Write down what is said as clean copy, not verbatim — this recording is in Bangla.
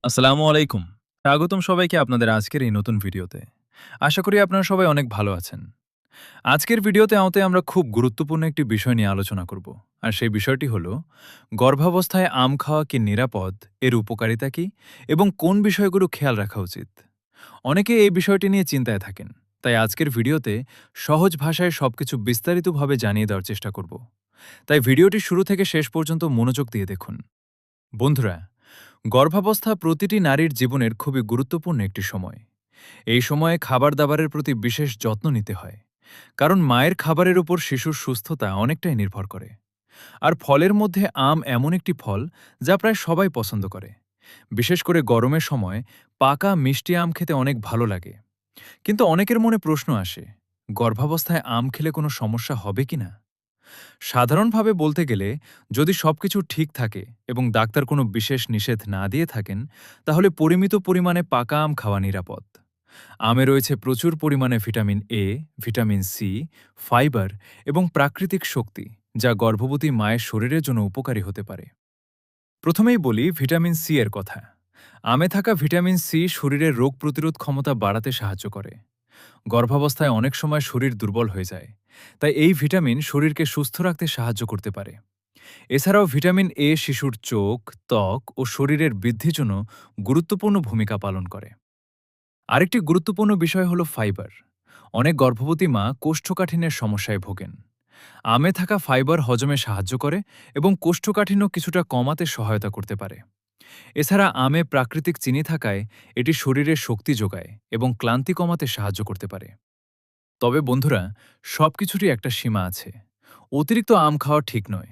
আসসালামু আলাইকুম। স্বাগতম সবাইকে আপনাদের আজকের এই নতুন ভিডিওতে। আশা করি আপনারা সবাই অনেক ভালো আছেন। আজকের ভিডিওতে আমরা খুব গুরুত্বপূর্ণ একটি বিষয় নিয়ে আলোচনা করব। আর সেই বিষয়টি হলো গর্ভাবস্থায় আম খাওয়া কি নিরাপদ, এর উপকারিতা কি এবং কোন বিষয়গুলো খেয়াল রাখা উচিত। অনেকে এই বিষয়টি নিয়ে চিন্তায় থাকেন। তাই আজকের ভিডিওতে সহজ ভাষায় সবকিছু বিস্তারিতভাবে জানিয়ে দেওয়ার চেষ্টা করব। তাই ভিডিওটি শুরু থেকে শেষ পর্যন্ত মনোযোগ দিয়ে দেখুন। বন্ধুরা, গর্ভাবস্থা প্রতিটি নারীর জীবনের খুবই গুরুত্বপূর্ণ একটি সময়। এই সময়ে খাবার দাবারের প্রতি বিশেষ যত্ন নিতে হয়, কারণ মায়ের খাবারের উপর শিশুর সুস্থতা অনেকটাই নির্ভর করে। আর ফলের মধ্যে আম এমন একটি ফল যা প্রায় সবাই পছন্দ করে। বিশেষ করে গরমের সময় পাকা মিষ্টি আম খেতে অনেক ভালো লাগে। কিন্তু অনেকের মনে প্রশ্ন আসে, গর্ভাবস্থায় আম খেলে কোনো সমস্যা হবে কিনা। সাধারণভাবে বলতে গেলে, যদি সবকিছু ঠিক থাকে এবং ডাক্তার কোনো বিশেষ নিষেধ না দিয়ে থাকেন, তাহলে পরিমিত পরিমাণে পাকা আম খাওয়া নিরাপদ। আমে রয়েছে প্রচুর পরিমাণে vitamin A, vitamin C, fibre এবং প্রাকৃতিক শক্তি, যা গর্ভবতী মায়ের শরীরের জন্য উপকারী হতে পারে। প্রথমেই বলি ভিটামিন সি এর কথা। আমে থাকা ভিটামিন সি শরীরের রোগ প্রতিরোধ ক্ষমতা বাড়াতে সাহায্য করে। গর্ভাবস্থায় অনেক সময় শরীর দুর্বল হয়ে যায়, তাই এই ভিটামিন শরীরকে সুস্থ রাখতে সাহায্য করতে পারে। এছাড়াও ভিটামিন এ শিশুর চোখ, ত্বক ও শরীরের বৃদ্ধির জন্য গুরুত্বপূর্ণ ভূমিকা পালন করে। আরেকটি গুরুত্বপূর্ণ বিষয় হল ফাইবার। অনেক গর্ভবতী মা কোষ্ঠকাঠিন্যের সমস্যায় ভোগেন। আমে থাকা ফাইবার হজমে সাহায্য করে এবং কোষ্ঠকাঠিন্য কিছুটা কমাতে সহায়তা করতে পারে। এছাড়া আমে প্রাকৃতিক চিনি থাকায় এটি শরীরে শক্তি যোগায় এবং ক্লান্তি কমাতে সাহায্য করতে পারে। তবে বন্ধুরা, সবকিছুরই একটা সীমা আছে। অতিরিক্ত আম খাওয়া ঠিক নয়।